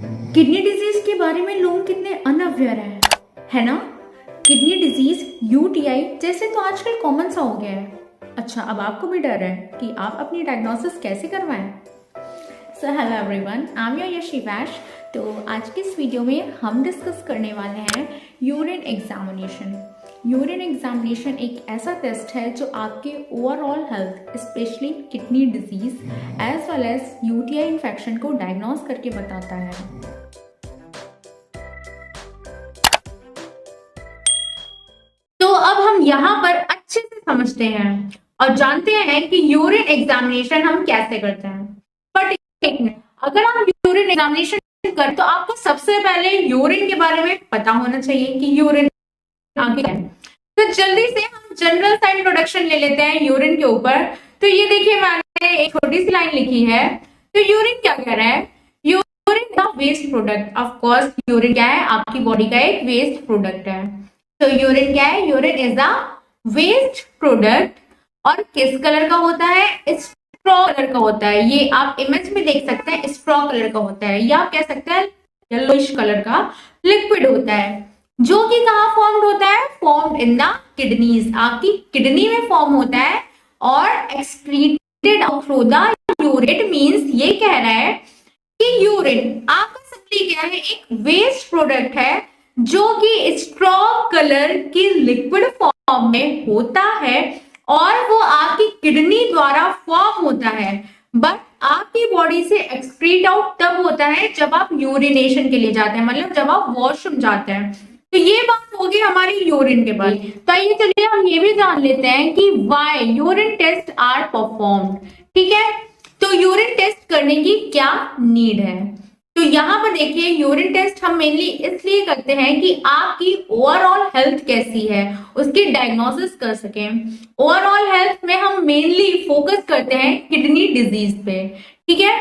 Kidney disease के बारे में लोग कितने अनअवेयर है ना। किडनी डिजीज यूटीआई जैसे तो आजकल कॉमन सा हो गया है। अच्छा, अब आपको भी डर है कि आप अपनी डायग्नोसिस कैसे करवाएं। So hello everyone, I am your यशिवैश। तो आज के इस वीडियो में हम डिस्कस करने वाले हैं यूरिन एग्जामिनेशन। यूरिन एग्जामिनेशन एक ऐसा टेस्ट है जो आपके overall health, specially kidney disease as well as UTI infection को डायग्नोज करके बताता है। तो अब हम यहाँ पर अच्छे से समझते हैं और जानते हैं कि यूरिन एग्जामिनेशन हम कैसे करते हैं। पर ठीक है, अगर आप यूरिन एग्जामिनेशन करें तो आपको सबसे पहले यूरिन के बारे में पता होना चाहिए कि यूरिन आगे क्या है। तो जल्दी से हम जनरल सा इंट्रोडक्शन ले लेते हैं यूरिन के ऊपर। तो ये देखिए, मैंने एक छोटी सी लाइन लिखी है। तो यूरिन क्या कह रहा है? यूरिन का waste product. Of course urine क्या है? आपकी बॉडी का एक वेस्ट प्रोडक्ट है। तो यूरिन क्या है? Urine is a waste product. और किस कलर का होता है? स्ट्रॉ कलर का होता है। ये आप इमेज में देख सकते हैं, स्ट्रॉ कलर का होता है, या आप कह सकते हैं येलोइश कलर का लिक्विड होता है, जो कि कहाँ फॉर्म्ड होता है? Formed in the kidneys. आपकी किडनी में फॉर्म होता है और excreted out through the urate. Means ये कह रहा है कि यूरिन आपका सिंपली क्या है? एक वेस्ट प्रोडक्ट है जो कि स्ट्रॉ कलर की लिक्विड फॉर्म में होता है और वो आपकी किडनी द्वारा फॉर्म होता है। बट आपकी बॉडी से एक्सक्रीट आउट तब होता है जब आप यूरिनेशन के लिए जाते हैं, मतलब जब आप वॉशरूम जाते हैं। तो ये बात होगी हमारी यूरिन के बाद। तो आइए चलिए हम ये भी जान लेते हैं कि why urine test are performed. ठीक है, तो यूरिन टेस्ट करने की क्या नीड है? तो यहाँ पर देखिए, यूरिन टेस्ट हम मेनली इसलिए करते हैं कि आपकी ओवरऑल हेल्थ कैसी है उसकी डायग्नोसिस कर सकें। ओवरऑल हेल्थ में हम मेनली फोकस करते हैं किडनी डिजीज पे। ठीक है,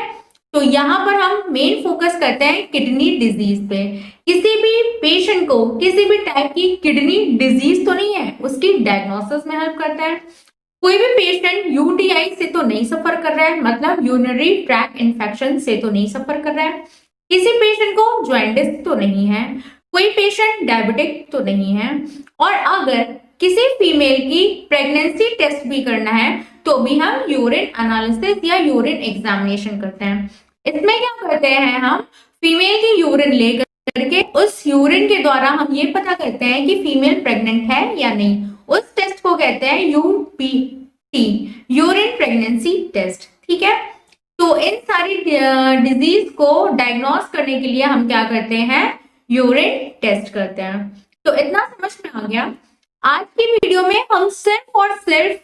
तो यहाँ पर हम मेन फोकस करते हैं किडनी डिजीज पे। किसी भी पेशेंट को किसी भी टाइप की किडनी डिजीज तो नहीं है, उसकी डायग्नोसिस में हेल्प करता है। कोई भी पेशेंट यूटीआई से तो नहीं सफर कर रहा है, मतलब यूरिनरी ट्रैक्ट इन्फेक्शन से तो नहीं सफर कर रहा है। किसी पेशेंट को जॉइंटिस तो नहीं है, कोई पेशेंट डायबिटिक तो नहीं है। और अगर किसी फीमेल की प्रेगनेंसी टेस्ट भी करना है तो भी हम यूरिन एनालिसिस या यूरिन एग्जामिनेशन करते हैं। इसमें क्या करते हैं? हम फीमेल की यूरिन ले करके उस यूरिन के द्वारा हम ये पता करते हैं कि फीमेल प्रेग्नेंट है या नहीं। उस टेस्ट को कहते हैं यूपीटी, यूरिन प्रेगनेंसी टेस्ट। ठीक है, तो इन सारी डिजीज को डायग्नोस करने के लिए हम क्या करते हैं? यूरिन टेस्ट करते हैं। तो इतना समझ में आ गया। आज की वीडियो में हम सिर्फ और सिर्फ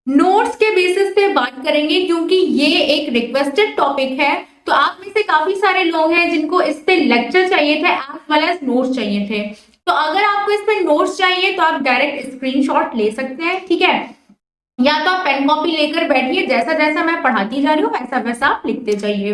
नोट्स के बेसिस पे बात करेंगे, क्योंकि ये एक रिक्वेस्टेड टॉपिक है। तो आप में से काफी सारे लोग हैं जिनको इस पे लेक्चर चाहिए थे एज वेल एज नोट्स चाहिए थे। तो अगर आपको इस पे नोट्स चाहिए तो आप डायरेक्ट स्क्रीनशॉट ले सकते हैं। ठीक है, या तो आप पेन कॉपी लेकर बैठिए, जैसा जैसा मैं पढ़ाती जा रही हूँ वैसा वैसा आप लिखते जाइए।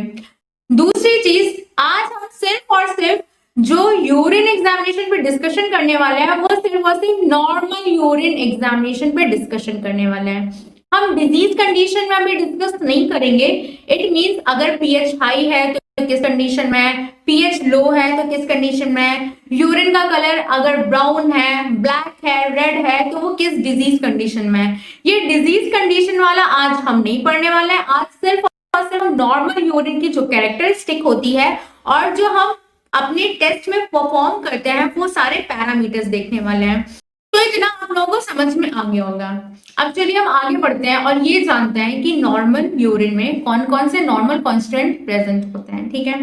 दूसरी चीज, आज हम सिर्फ और सिर्फ जो यूरिन एग्जामिनेशन पे डिस्कशन करने वाले हैं वो सिर्फ और सिर्फ नॉर्मल यूरिन एग्जामिनेशन पे डिस्कशन करने वाले हैं। हम डिजीज कंडीशन में अभी डिस्कस नहीं करेंगे। इट मींस अगर पीएच हाई है तो किस कंडीशन में, पीएच लो है तो किस कंडीशन में, यूरिन का कलर अगर ब्राउन है, ब्लैक है, रेड है तो वो किस डिजीज कंडीशन में है। ये डिजीज कंडीशन वाला आज हम नहीं पढ़ने वाले हैं। आज सिर्फ और सिर्फ नॉर्मल यूरिन की जो कैरेक्टरिस्टिक होती है और जो हम अपने टेस्ट में परफॉर्म करते हैं वो सारे पैरामीटर्स देखने वाले हैं। तो इतना आप लोगों को समझ में आ गया होगा। अब चलिए हम आगे बढ़ते हैं और ये जानते हैं कि नॉर्मल यूरिन में कौन कौन से नॉर्मल कांस्टेंट प्रेजेंट होते हैं। ठीक है,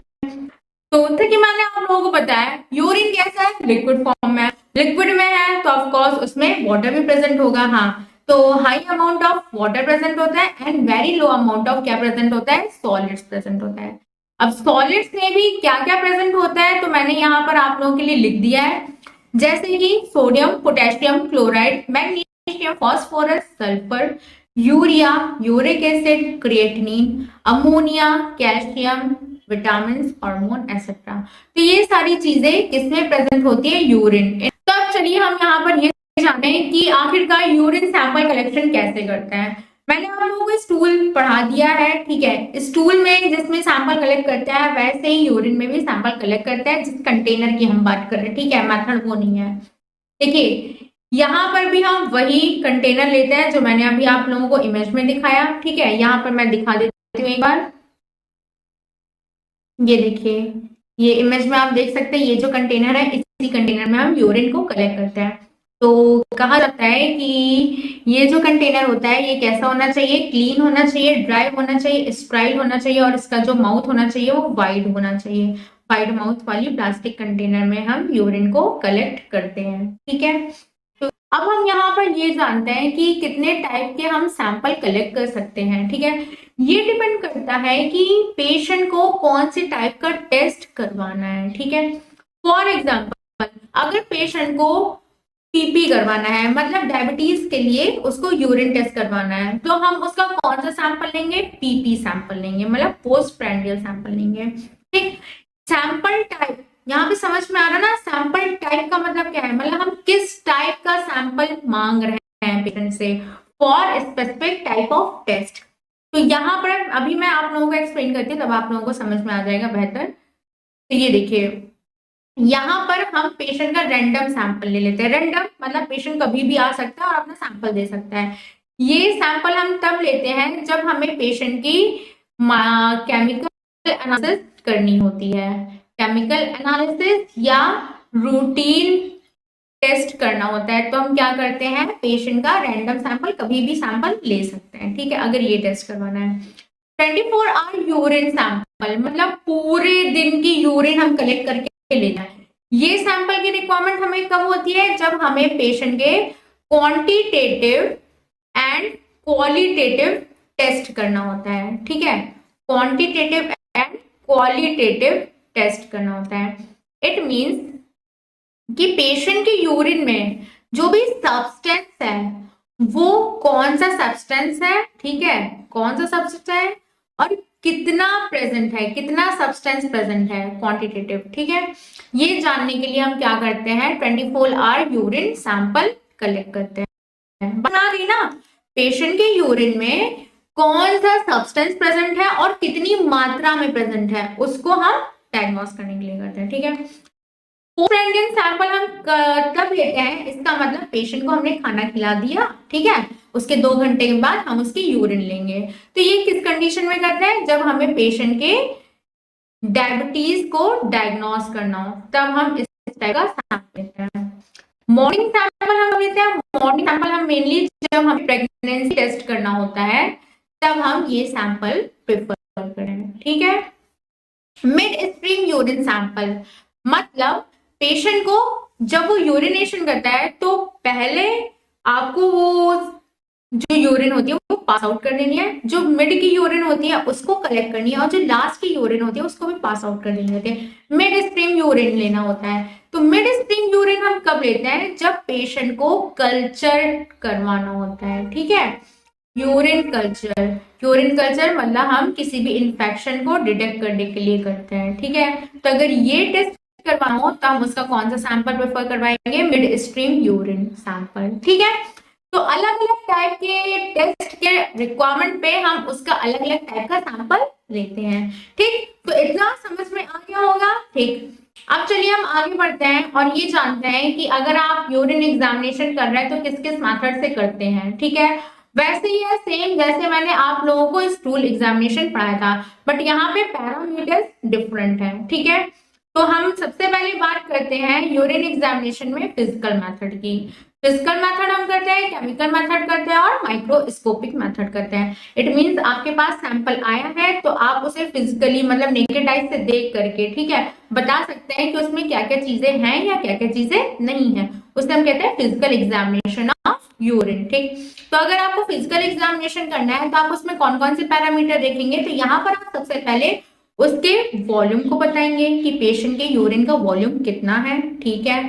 तो कि मैंने आप लोगों को बताया यूरिन कैसा है? लिक्विड फॉर्म में। लिक्विड में है तो ऑफ कोर्स उसमें वाटर भी प्रेजेंट होगा। हाँ, तो high amount of water present होता है and very low amount of क्या प्रेजेंट होता है? सॉलिड्स प्रेजेंट होता है। अब सॉलिड्स में भी क्या क्या प्रेजेंट होता है तो मैंने यहाँ पर आप लोगों के लिए लिख दिया है, जैसे कि sodium, potassium chloride, magnesium, phosphorus, sulphur, urea, uric acid, creatinine, ammonia, calcium, vitamin, hormone etcetera. तो ये सारी चीजें किसमें प्रेजेंट होती है? यूरिन। तो अब चलिए हम यहाँ पर ये जाने कि आखिरकार यूरिन सैंपल कलेक्शन कैसे करते हैं। मैंने आप लोगों को स्टूल पढ़ा दिया है, ठीक है। स्टूल में जिसमें सैंपल कलेक्ट करता है वैसे ही यूरिन में भी सैंपल कलेक्ट करता है, जिस कंटेनर की हम बात कर रहे हैं, ठीक है। मेथड वो नहीं है। देखिए यहाँ पर भी हम वही कंटेनर लेते हैं जो मैंने अभी आप लोगों को इमेज में दिखाया, ठीक है। यहाँ पर मैं दिखा देती हूँ एक बार, ये देखिए, ये इमेज में आप देख सकते हैं, ये जो कंटेनर है इसी कंटेनर में हम यूरिन को कलेक्ट करते हैं। तो कहा जाता है कि ये जो कंटेनर होता है ये कैसा होना चाहिए, क्लीन होना चाहिए, ड्राई होना चाहिए, स्टराइल होना चाहिए, और इसका जो माउथ होना चाहिए वो वाइड होना चाहिए। वाइड माउथ वाली प्लास्टिक कंटेनर में हम यूरिन को कलेक्ट करते हैं, ठीक है। अब हम यहाँ पर ये जानते हैं कि कितने टाइप के हम सैंपल कलेक्ट कर सकते हैं, ठीक है। ये डिपेंड करता है कि पेशेंट को कौन से टाइप का टेस्ट करवाना है, ठीक है। फॉर एग्जांपल अगर पेशेंट को पीपी करवाना है, मतलब डायबिटीज के लिए उसको यूरिन टेस्ट करवाना है, तो हम उसका कौन सा सैंपल लेंगे, पीपी सैंपल लेंगे, मतलब पोस्ट प्रांडियल सैंपल लेंगे, ठीक। सैंपल टाइप यहाँ पे समझ में आ रहा ना, सैंपल टाइप का मतलब क्या है, मतलब हम किस टाइप का सैंपल मांग रहे हैं पेशेंट से for specific type of test. तो यहाँ पर अभी मैं आप लोगों को एक्सप्लेन करती हूँ, तब आप लोगों को समझ में आ जाएगा बेहतर। तो ये देखिए, यहाँ पर हम पेशेंट का रैंडम सैंपल ले लेते हैं। रैंडम मतलब पेशेंट कभी भी आ सकता है और अपना सैंपल दे सकता है। ये सैंपल हम तब लेते हैं जब हमें पेशेंट की केमिकल एनालिसिस करनी होती है, केमिकल एनालिसिस या रूटीन टेस्ट करना होता है, तो हम क्या करते हैं, पेशेंट का रैंडम सैंपल कभी भी सैंपल ले सकते हैं, ठीक है, अगर ये टेस्ट करवाना है। 24 आवर यूरिन सैंपल मतलब पूरे दिन की यूरिन हम कलेक्ट करके लेना है। ये सैंपल की रिक्वायरमेंट हमें कब होती है, जब हमें पेशेंट के क्वांटिटेटिव एंड क्वालिटेटिव टेस्ट करना होता है, ठीक है। क्वांटिटेटिव एंड क्वालिटेटिव टेस्ट करना होता है। इट मींस कि पेशेंट के यूरिन में जो भी सब्सटेंस है वो कौन सा सब्सटेंस है, ठीक है, कौन सा सब्सटेंस है और कितना प्रेजेंट है, कितना सब्सटेंस प्रेजेंट है, क्वांटिटेटिव, ठीक है। ये जानने के लिए हम क्या करते हैं, 24 आवर यूरिन सैंपल कलेक्ट करते हैं। बना रही ना, पेशेंट के यूरिन में कौन सा सब्सटेंस प्रेजेंट है और कितनी मात्रा में प्रेजेंट है उसको हम डायग्नोस करने के लिए करते हैं, ठीक है। पोस्ट सैंपल हम कब लेते हैं, इसका मतलब पेशेंट को हमने खाना खिला दिया, ठीक है, उसके 2 घंटे के बाद हम उसकी यूरिन लेंगे। तो ये किस कंडीशन में करते हैं, जब हमें पेशेंट के डायबिटीज को डायग्नोस करना हो, तब हम इस टाइप का सैंपल लेते हैं। मॉर्निंग सैंपल हम लेते हैं, मॉर्निंग सैंपल हम मेनली जब हमें प्रेगनेंसी टेस्ट करना होता है तब हम ये सैंपल प्रेफर करें, ठीक है। मिड स्ट्रीम यूरिन सैंपल मतलब पेशेंट को जब वो यूरिनेशन करता है तो पहले आपको वो जो यूरिन होती है वो पास आउट कर देनी है, जो मिड की यूरिन होती है उसको कलेक्ट करनी है, और जो लास्ट की यूरिन होती है उसको भी पास आउट कर देनी होती है। मिड स्ट्रीम यूरिन लेना होता है। तो मिड स्ट्रीम यूरिन हम कब लेते हैं, जब पेशेंट को कल्चर करवाना होता है, ठीक है। यूरिन कल्चर, यूरिन कल्चर मतलब हम किसी भी इंफेक्शन को डिटेक्ट करने के लिए करते हैं, ठीक है। तो अगर ये टेस्ट करवाना हो तो हम उसका कौन सा सैंपल प्रेफर करवाएंगे, मिड स्ट्रीम यूरिन सैंपल, ठीक है। तो अलग अलग टाइप के टेस्ट के रिक्वायरमेंट पे हम उसका अलग अलग टाइप का सैंपल लेते हैं, ठीक। तो इतना समझ में आ गया होगा, ठीक। अब चलिए हम आगे बढ़ते हैं और ये जानते हैं कि अगर आप यूरिन एग्जामिनेशन कर रहे हैं तो किस किस मेथड से करते हैं, ठीक है। वैसे ही है सेम जैसे मैंने आप लोगों को स्टूल एग्जामिनेशन पढ़ाया था, बट यहाँ पे पैरामीटर्स डिफरेंट है, ठीक है। तो हम सबसे पहले बात करते हैं यूरिन एग्जामिनेशन में फिजिकल मेथड की। फिजिकल मेथड हम करते हैं, केमिकल मेथड करते हैं और माइक्रोस्कोपिक मेथड करते हैं। इट मींस आपके पास सैंपल आया है तो आप उसे फिजिकली मतलब नेकेड आई से देख करके, ठीक है, बता सकते हैं कि उसमें क्या क्या चीजें हैं या क्या क्या चीजें नहीं है, उसे हम कहते हैं फिजिकल एग्जामिनेशन ऑफ यूरिन, ठीक। तो अगर आपको फिजिकल एग्जामिनेशन करना है तो आप उसमें कौन कौन से पैरामीटर देखेंगे, तो यहाँ पर आप सबसे पहले उसके वॉल्यूम को बताएंगे कि पेशेंट के यूरिन का वॉल्यूम कितना है, ठीक है।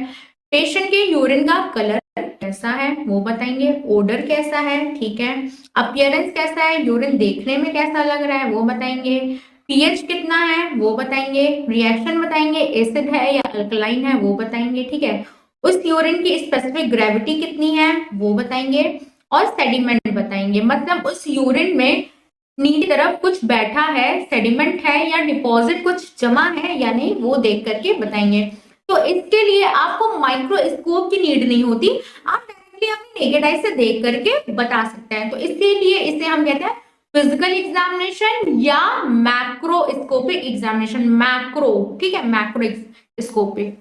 पेशेंट के यूरिन का कलर कैसा है वो बताएंगे, ओडर कैसा है, ठीक है, अपीयरेंस कैसा है, यूरिन देखने में कैसा लग रहा है वो बताएंगे, पीएच कितना है वो बताएंगे, रिएक्शन बताएंगे, एसिड है या अल्कलाइन है वो बताएंगे, ठीक है। उस यूरिन की स्पेसिफिक ग्रेविटी कितनी है वो बताएंगे, और सेडिमेंट बताएंगे, मतलब उस यूरिन में नीचे तरफ कुछ बैठा है, सेडिमेंट है या डिपॉजिट कुछ जमा है या नहीं, वो देख करके बताएंगे। तो इसके लिए आपको माइक्रोस्कोप की नीड नहीं होती, आप डायरेक्टली अपनी नेकेड आई से देख करके बता सकते हैं। तो इसीलिए इसे हम कहते हैं फिजिकल एग्जामिनेशन या मैक्रोस्कोपिक एग्जामिनेशन। मैक्रो, ठीक है, मैक्रोस्कोपिक।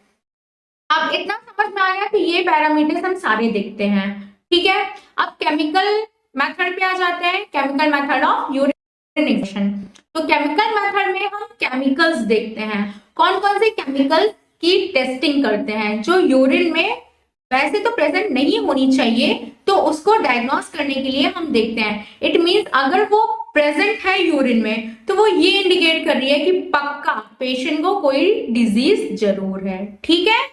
अब इतना समझ में आ गया कि ये पैरामीटर्स हम सारे देखते हैं, ठीक है। अब केमिकल मेथड पे आ जाते हैं, chemical method of urine examination. तो केमिकल मेथड में हम केमिकल्स देखते हैं, कौन कौन से केमिकल्स की टेस्टिंग करते हैं जो यूरिन में वैसे तो प्रेजेंट नहीं होनी चाहिए, तो उसको डायग्नोस करने के लिए हम देखते हैं। इट मींस अगर वो प्रेजेंट है यूरिन में तो वो ये इंडिकेट कर रही है कि पक्का पेशेंट को कोई डिजीज जरूर है, ठीक है,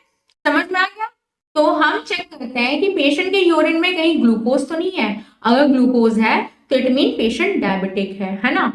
समझ में आ गया। तो हम चेक करते हैं कि पेशेंट के यूरिन में कहीं ग्लूकोज तो नहीं है, अगर ग्लूकोज है तो इट मीन पेशेंट डायबिटिक है ना।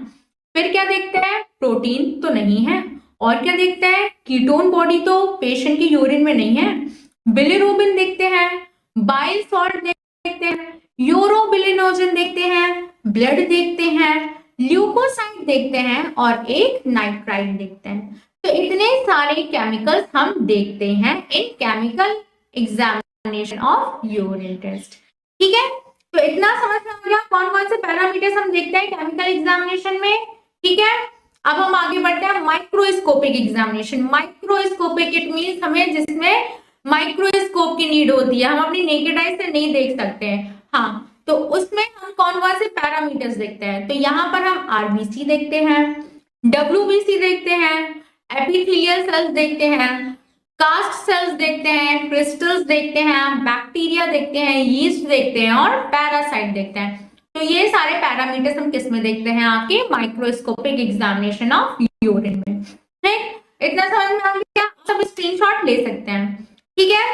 फिर क्या देखते हैं, प्रोटीन तो नहीं है, और क्या देखते हैं, कीटोन बॉडी तो पेशेंट के यूरिन में नहीं है, बिलिरुबिन देखते हैं, बाइल सॉल्ट देखते हैं, यूरोबिलिनोजन देखते हैं, ब्लड देखते हैं, ल्यूकोसाइड देखते हैं और एक नाइट्राइट देखते हैं। तो इतने सारे केमिकल्स हम देखते हैं in chemical examination of urine test, ठीक है। तो इतना समझ में आ गया कौन कौन से पैरामीटर्स हम देखते हैं केमिकल एग्जामिनेशन में, ठीक है। अब हम आगे बढ़ते हैं microscopic examination. Microscopic it means हमें जिसमें माइक्रोस्कोप की नीड होती है, हम अपनी नेकेड आई से नहीं देख सकते हैं, हाँ, तो उसमें हम कौन कौन से पैरामीटर्स देखते हैं। तो यहाँ पर हम आरबीसी देखते हैं, डब्ल्यूबीसी देखते हैं, एपिथेलियल सेल्स देखते हैं, कास्ट सेल्स देखते हैं, क्रिस्टल्स देखते हैं, बैक्टीरिया देखते हैं, यीस्ट देखते हैं और पैरासाइट देखते हैं। तो ये सारे पैरामीटर्स हम किस में देखते हैं, आपके माइक्रोस्कोपिक एग्जामिनेशन ऑफ यूरिन में, ठीक। इतना समझ में आ गया, सब स्क्रीनशॉट ले सकते हैं, ठीक है।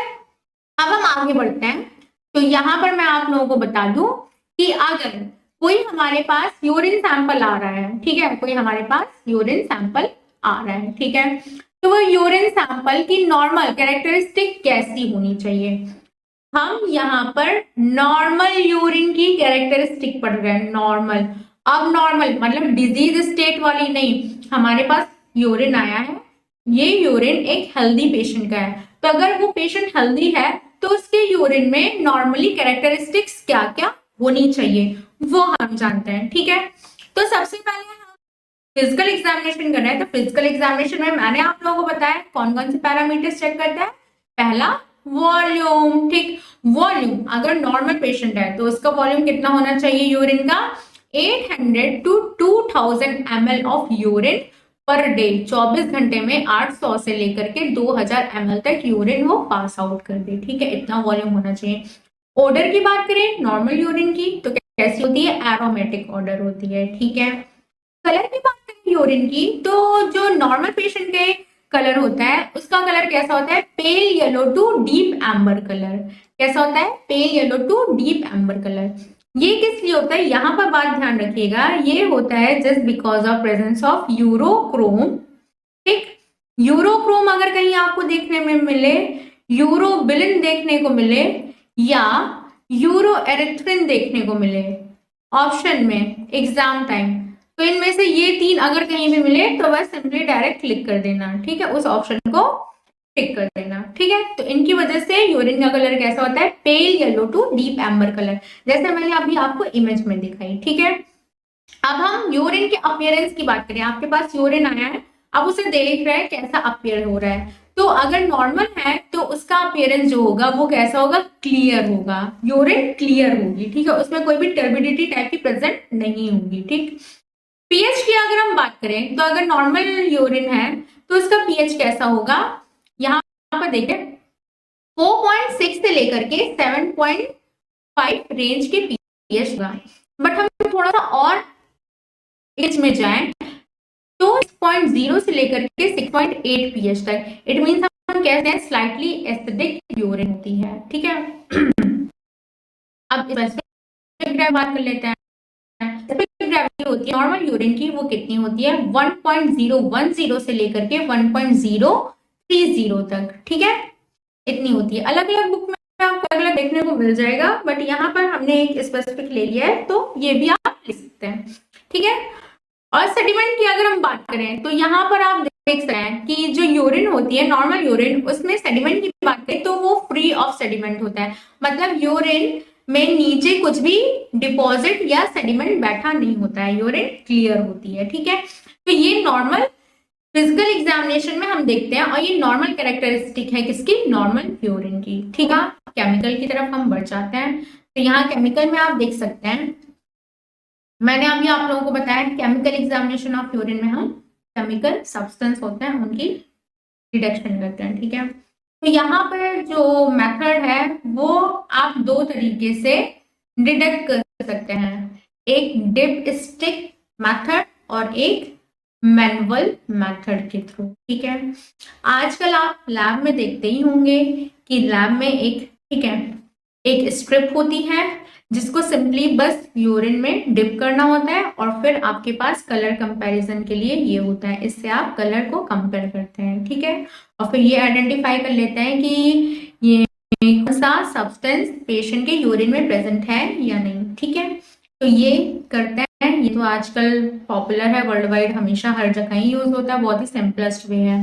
अब हम आगे बढ़ते हैं। तो यहाँ पर मैं आप लोगों को बता दूं कि अगर कोई हमारे पास यूरिन सैंपल आ रहा है, ठीक है, कोई हमारे पास यूरिन सैंपल आ रहा है, ठीक है, तो वो यूरिन सैंपल की नॉर्मल कैरेक्टरिस्टिक कैसी होनी चाहिए। हम यहाँ पर नॉर्मल यूरिन की कैरेक्टरिस्टिक पढ़ रहे हैं, नॉर्मल। अब नॉर्मल मतलब डिजीज स्टेट वाली नहीं, हमारे पास यूरिन आया है, ये यूरिन एक हेल्दी पेशेंट का है, तो अगर वो पेशेंट हेल्दी है तो उसके यूरिन में नॉर्मली कैरेक्टरिस्टिक्स क्या क्या होनी चाहिए वो हम जानते हैं, ठीक है। तो सबसे पहले हम फिजिकल एग्जामिनेशन कर रहे हैं, तो फिजिकल एग्जामिनेशन में मैंने आप लोगों को बताया कौन कौन से पैरामीटर्स चेक करते हैं। पहला वॉल्यूम, ठीक, वॉल्यूम अगर नॉर्मल पेशेंट है तो उसका वॉल्यूम कितना होना चाहिए यूरिन का, 800 to 2000 ml of urine per day, 24 घंटे में 800 से लेकर के 2000 ml तक यूरिन वो पास आउट कर दे, ठीक है, इतना वॉल्यूम होना चाहिए। ऑर्डर की बात करें नॉर्मल यूरिन की तो कैसी होती है, एरोमेटिक ऑर्डर होती है, ठीक है। कलर की बात करें यूरिन की तो जो नॉर्मल पेशेंट के कलर होता है उसका कलर कैसा होता है, pale yellow to deep amber colour. कैसा होता है, pale yellow to deep amber colour. ये किस लिए होता है, यहाँ पर बात ध्यान रखिएगा, ये होता है just because of presence of urochrome, ठीक। यूरोक्रोम अगर कहीं आपको देखने में मिले, यूरोबिलिन देखने को मिले या यूरोएरिथ्रिन देखने को मिले ऑप्शन में एग्जाम टाइम, तो इनमें से ये तीन अगर कहीं भी मिले तो बस सिंपली डायरेक्ट क्लिक कर देना, ठीक है, उस ऑप्शन को टिक कर देना, ठीक है। तो इनकी वजह से यूरिन का कलर कैसा होता है, pale yellow to deep amber colour, जैसे मैंने अभी आपको इमेज में दिखाई, ठीक है। अब हम यूरिन के अपीयरेंस की बात करें, आपके पास यूरिन आया है, अब उसे देख रहे हैं कैसा अपीयर हो रहा है, तो अगर नॉर्मल है तो उसका अपीयरेंस जो होगा वो कैसा होगा, क्लियर होगा, यूरिन क्लियर होगी, ठीक है, उसमें कोई भी टर्बिडिटी टाइप की प्रेजेंट नहीं होगी, ठीक। पीएच की अगर हम बात करें तो अगर नॉर्मल यूरिन है तो उसका पीएच कैसा होगा, यहाँ पर देखें 4.6 से लेकर के 7.5 रेंज के पीएच होगा। बट हम थोड़ा सा और एज में जाएं तो 6.0 से लेकर के 6.8 पीएच तक, इट मींस हम कहते हैं स्लाइटली एसिडिक यूरिन होती है, ठीक है। अब स्पेसिफिक बात कर लेते हैं। ग्रेविटी होती है नॉर्मल यूरिन की, वो कितनी होती है, 1.010 से लेकर के 1.030 तक, ठीक है, इतनी होती है। अलग अलग बुक में आपको अलग देखने को मिल जाएगा, बट यहाँ पर हमने एक स्पेसिफिक ले लिया है तो ये भी आप लिख सकते हैं, ठीक है। और सेडिमेंट की अगर हम बात करें तो यहाँ पर आप देख सकते हैं कि जो यूरिन होती है, नॉर्मल यूरिन, उसमें सेडिमेंट की बात करें तो वो फ्री ऑफ सेडिमेंट होता है, मतलब यूरिन में नीचे कुछ भी डिपॉजिट या सेडिमेंट बैठा नहीं होता है, यूरिन क्लियर होती है, ठीक है। तो ये नॉर्मल फिजिकल एग्जामिनेशन में हम देखते हैं और ये नॉर्मल कैरेक्टरिस्टिक है किसकी, नॉर्मल यूरिन की, ठीक है। केमिकल की तरफ हम बढ़ जाते हैं, तो यहाँ केमिकल में आप देख सकते हैं, मैंने अभी आप लोगों को बताया केमिकल एग्जामिनेशन ऑफ यूरिन में हम केमिकल सब्सटेंस होते हैं उनकी डिटेक्शन करते हैं, ठीक है। तो यहाँ पर जो मेथड है वो आप दो तरीके से डिटेक्ट कर सकते हैं, एक डिप स्टिक मेथड और एक मैनुअल मेथड के थ्रू, ठीक है। आजकल आप लैब में देखते ही होंगे कि लैब में एक, ठीक है, एक स्ट्रिप होती है जिसको सिंपली बस यूरिन में डिप करना होता है और फिर आपके पास कलर कंपैरिजन के लिए ये होता है, इससे आप कलर को कंपेयर करते हैं, ठीक है। और फिर ये आइडेंटिफाई कर लेते हैं कि ये कौन सा सब्सटेंस पेशेंट के यूरिन में प्रेजेंट है या नहीं, ठीक है। तो ये करते हैं, ये तो आजकल पॉपुलर है वर्ल्ड वाइड, हमेशा हर जगह ही यूज होता है, बहुत ही सिंपलेस्ट वे है।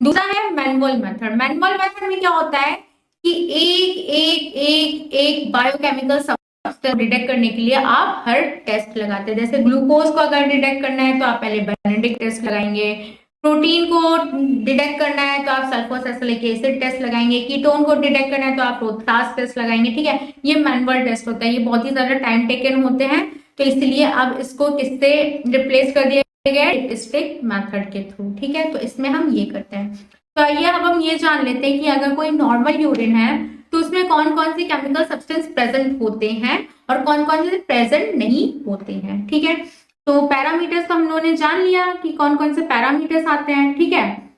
दूसरा है मैनुअल मेथड। मैनुअल मेथड में क्या होता है कि एक एक एक एक बायोकेमिकल सब्सटेंस डिटेक्ट करने के लिए आप हर टेस्ट लगाते हैं, जैसे ग्लूकोज को अगर डिटेक्ट करना है तो आप पहले बेनेडिक्ट टेस्ट लगाएंगे, प्रोटीन को डिटेक्ट करना है तो आप सल्फोसैलिक एसिड टेस्ट लगाएंगे, कीटोन को डिटेक्ट करना है तो आप प्रोथास टेस्ट लगाएंगे, ठीक है। ये मैनुअल टेस्ट होता है, ये बहुत ही ज्यादा टाइम टेकन होते हैं, तो इसलिए अब इसको किससे रिप्लेस कर दिया गया, डिप स्टिक मेथड के थ्रू, ठीक है। तो इसमें हम ये करते हैं। तो आइए अब हम ये जान लेते हैं कि अगर कोई नॉर्मल यूरिन है तो उसमें कौन कौन से केमिकल सब्सटेंस प्रेजेंट होते हैं और कौन कौन से प्रेजेंट नहीं होते हैं, ठीक है। तो पैरामीटर्स तो हम लोगों ने जान लिया कि कौन कौन से पैरामीटर्स आते हैं, ठीक है।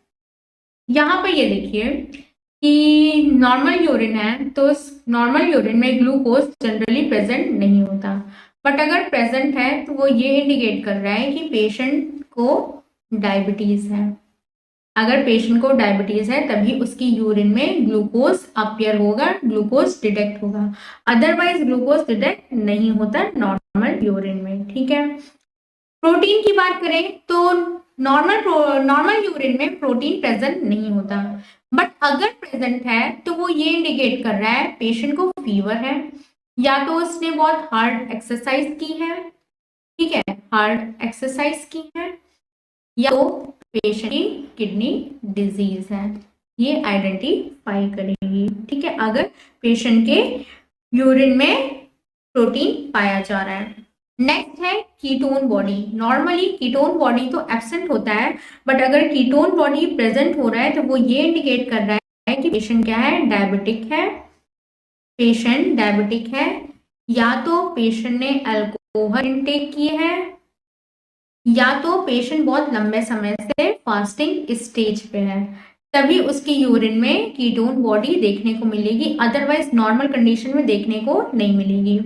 यहाँ पर ये देखिए कि नॉर्मल यूरिन है तो नॉर्मल यूरिन में ग्लूकोज जनरली प्रेजेंट नहीं होता, बट अगर प्रेजेंट है तो वो ये इंडिकेट कर रहा है कि पेशेंट को डायबिटीज है। अगर पेशेंट को डायबिटीज है तभी उसकी यूरिन में ग्लूकोज अपीयर होगा, ग्लूकोज डिटेक्ट होगा, अदरवाइज ग्लूकोज डिटेक्ट नहीं होता नॉर्मल यूरिन में, ठीक है। प्रोटीन की बात करें तो नॉर्मल यूरिन में प्रोटीन प्रेजेंट नहीं होता, बट अगर प्रेजेंट है तो वो ये इंडिकेट कर रहा है पेशेंट को फीवर है, या तो उसने बहुत हार्ड एक्सरसाइज की है, ठीक है, हार्ड एक्सरसाइज की है, या तो पेशेंट की किडनी डिजीज है, ये आइडेंटिफाई करेगी, ठीक है, अगर पेशेंट के यूरिन में प्रोटीन पाया जा रहा है। नेक्स्ट है ketone body. Normally ketone body तो एब्सेंट होता है, बट अगर कीटोन बॉडी प्रेजेंट हो रहा है तो वो ये इंडिकेट कर रहा है कि पेशेंट क्या है, डायबिटिक है, पेशेंट डायबिटिक है, या तो पेशेंट ने अल्कोहल इनटेक किए हैं, या तो पेशेंट बहुत लंबे समय से फास्टिंग स्टेज पे है, तभी उसकी यूरिन में कीटोन बॉडी देखने को मिलेगी, अदरवाइज नॉर्मल कंडीशन में देखने को नहीं मिलेगी।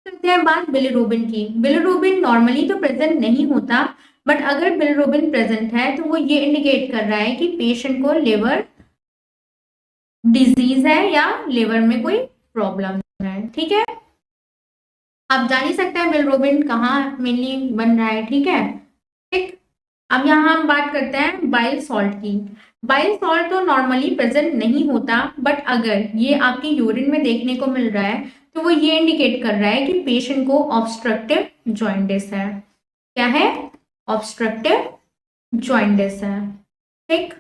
करते हैं बात बिलिरुबिन की। बिलिरुबिन नॉर्मली तो प्रेजेंट नहीं होता, बट अगर बिलिरुबिन प्रेजेंट है तो वो ये इंडिकेट कर रहा है कि पेशेंट को लिवर डिजीज है या लिवर में कोई प्रॉब्लम है, ठीक है। आप जान ही सकते हैं बिलिरुबिन कहाँ मेनली बन रहा है, ठीक है, ठीक। अब यहाँ हम बात करते हैं बाइल सॉल्ट की। बाइल सॉल्ट तो नॉर्मली प्रेजेंट नहीं होता, बट अगर ये आपकी यूरिन में देखने को मिल रहा है तो वो ये इंडिकेट कर रहा है कि पेशेंट को ऑब्स्ट्रक्टिव जॉइंटिस है। क्या है, ऑब्स्ट्रक्टिव जॉइंटिस है, ठीक।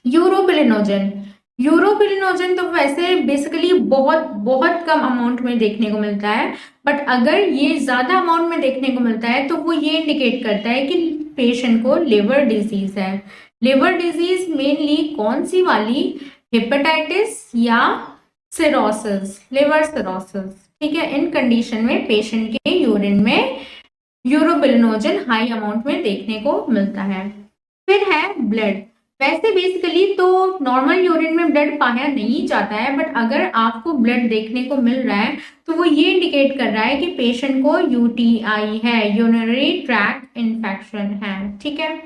यूरोबिलिनोजन। यूरोबिलिनोजन तो वैसे बेसिकली बहुत बहुत कम अमाउंट में देखने को मिलता है, बट अगर ये ज्यादा अमाउंट में देखने को मिलता है तो वो ये इंडिकेट करता है कि पेशेंट को लिवर डिजीज है। लिवर डिजीज मेनली कौन सी वाली, हेपेटाइटिस या सिरोसिस, लिवर सिरोसिस, ठीक है। इन कंडीशन में पेशेंट के यूरिन में यूरोबिलिनोजन हाई अमाउंट में देखने को मिलता है। फिर है ब्लड। वैसे बेसिकली तो नॉर्मल यूरिन में ब्लड पाया नहीं जाता है, बट अगर आपको ब्लड देखने को मिल रहा है तो वो ये इंडिकेट कर रहा है कि पेशेंट को यूटीआई है, यूरिनरी ट्रैक्ट इन्फेक्शन है, ठीक है।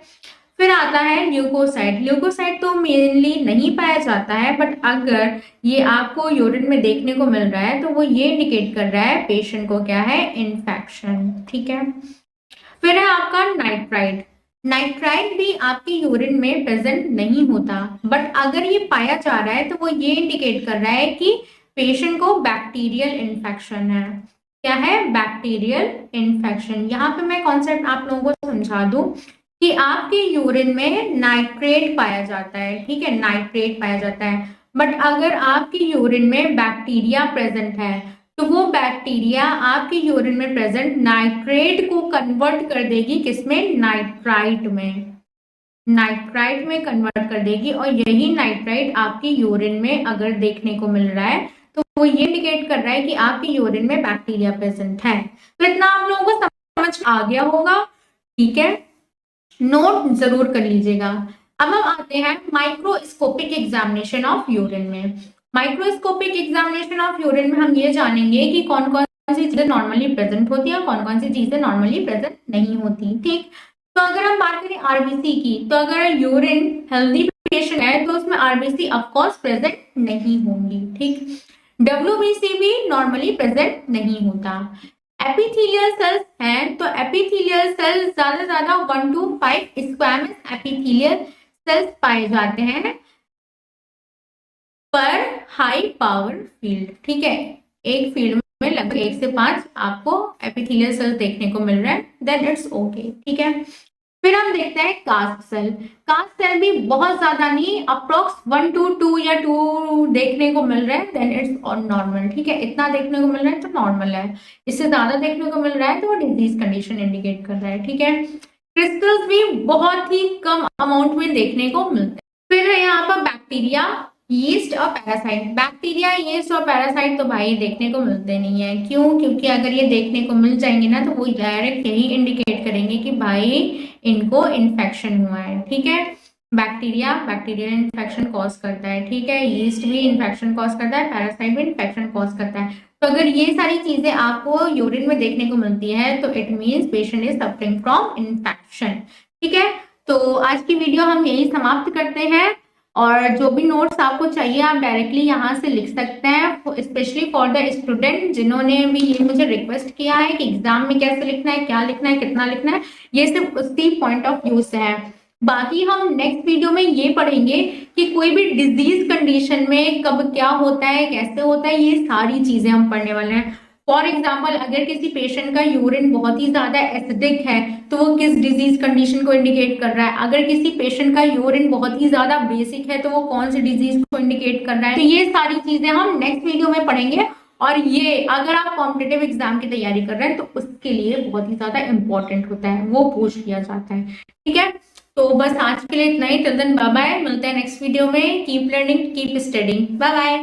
फिर आता है ल्यूकोसाइट। ल्यूकोसाइट तो मेनली नहीं पाया जाता है, बट अगर ये आपको यूरिन में देखने को मिल रहा है तो वो ये इंडिकेट कर रहा है पेशेंट को क्या है, इन्फेक्शन। ठीक है। फिर है आपका नाइट्राइट। नाइट्राइट भी आपके यूरिन में प्रेजेंट नहीं होता, बट अगर ये पाया जा रहा है तो वो ये इंडिकेट कर रहा है कि पेशेंट को बैक्टीरियल इन्फेक्शन है। क्या है, बैक्टीरियल इन्फेक्शन। यहाँ पे मैं कॉन्सेप्ट आप लोगों को समझा दूं कि आपके यूरिन में नाइट्रेट पाया जाता है, ठीक है, नाइट्रेट पाया जाता है, बट अगर आपके यूरिन में बैक्टीरिया प्रेजेंट है तो वो बैक्टीरिया आपके यूरिन में प्रेजेंट नाइट्रेट को कन्वर्ट कर देगी, किसमें, नाइट्राइट में, नाइट्राइट में कन्वर्ट कर देगी। और यही नाइट्राइट आपके यूरिन में अगर देखने को मिल रहा है तो वो ये इंडिकेट कर रहा है कि आपके यूरिन में बैक्टीरिया प्रेजेंट है। तो इतना आप लोगों को समझ आ गया होगा, ठीक है, नोट जरूर कर लीजिएगा। अब हम आते हैं माइक्रोस्कोपिक एग्जामिनेशन ऑफ यूरिन में। माइक्रोस्कोपिक एग्जामिनेशन ऑफ यूरिन में हम ये जानेंगे कि कौन कौन सी चीजें नॉर्मली प्रेजेंट होती है और कौन कौन सी चीजें नॉर्मली प्रेजेंट नहीं होती। ठीक, तो अगर हम बात करें आरबीसी की, तो अगर यूरिन हेल्दी पेशेंट है तो उसमें आरबीसी ऑफकोर्स प्रेजेंट नहीं होंगी। ठीक, डब्ल्यूबीसी भी नॉर्मली प्रेजेंट नहीं होता। एपिथेलियल सेल्स हैं तो एपिथेलियल सेल्स ज्यादा 1 to 5 स्क्वैमस एपिथेलियल सेल्स पाए जाते हैं पर हाई पावर फील्ड। ठीक है, एक फील्ड में लगभग 1 से 5 आपको एपिथेलियल सेल देखने को मिल रहा है, देन इट्स ओके। ठीक है, फिर हम देखते हैं कास्ट सेल। कास्ट सेल भी बहुत ज्यादा नहीं, अप्रोक्स 1 to 2 या 2 देखने को मिल रहा है, देन इट्स नॉर्मल। ठीक है, इतना देखने को मिल रहा है तो नॉर्मल है, इससे ज्यादा देखने को मिल रहा है तो वो डिजीज कंडीशन इंडिकेट कर रहा है। ठीक है, क्रिस्टल्स भी बहुत ही कम अमाउंट में देखने को मिलते हैं। फिर है यहाँ पर बैक्टीरिया, यीस्ट और पैरासाइट। बैक्टीरिया, यीस्ट और पैरासाइट तो भाई देखने को मिलते नहीं है। क्यों? क्योंकि अगर ये देखने को मिल जाएंगे ना तो वो डायरेक्ट यही इंडिकेट करेंगे कि भाई इनको इन्फेक्शन हुआ है। ठीक है, बैक्टीरिया बैक्टीरियल इन्फेक्शन कॉज करता है। ठीक है, यीस्ट भी इन्फेक्शन कॉज करता है, पैरासाइट भी इन्फेक्शन कॉज करता है। तो अगर ये सारी चीजें आपको यूरिन में देखने को मिलती है तो it means patient is suffering from infection. ठीक है, तो आज की वीडियो हम यही समाप्त करते हैं, और जो भी नोट्स आपको चाहिए आप डायरेक्टली यहाँ से लिख सकते हैं, स्पेशली फॉर द स्टूडेंट जिन्होंने भी ये मुझे रिक्वेस्ट किया है कि एग्जाम में कैसे लिखना है, क्या लिखना है, कितना लिखना है, ये सिर्फ उसी पॉइंट ऑफ व्यू से है। बाकी हम नेक्स्ट वीडियो में ये पढ़ेंगे कि कोई भी डिजीज कंडीशन में कब क्या होता है, कैसे होता है, ये सारी चीजें हम पढ़ने वाले हैं। फॉर एग्जाम्पल, अगर किसी पेशेंट का यूरिन बहुत ही ज्यादा एसिडिक है तो वो किस डिजीज कंडीशन को इंडिकेट कर रहा है, अगर किसी पेशेंट का यूरिन बहुत ही ज्यादा बेसिक है तो वो कौन सी डिजीज को इंडिकेट कर रहा है। तो ये सारी चीजें हम नेक्स्ट वीडियो में पढ़ेंगे, और ये अगर आप कॉम्पिटिटिव एग्जाम की तैयारी कर रहे हैं तो उसके लिए बहुत ही ज्यादा इंपॉर्टेंट होता है, वो पूछ लिया जाता है। ठीक है, तो बस आज के लिए इतना ही। टिल देन बाय बाय, मिलते हैं नेक्स्ट वीडियो में। Keep learning, keep studying, bye bye.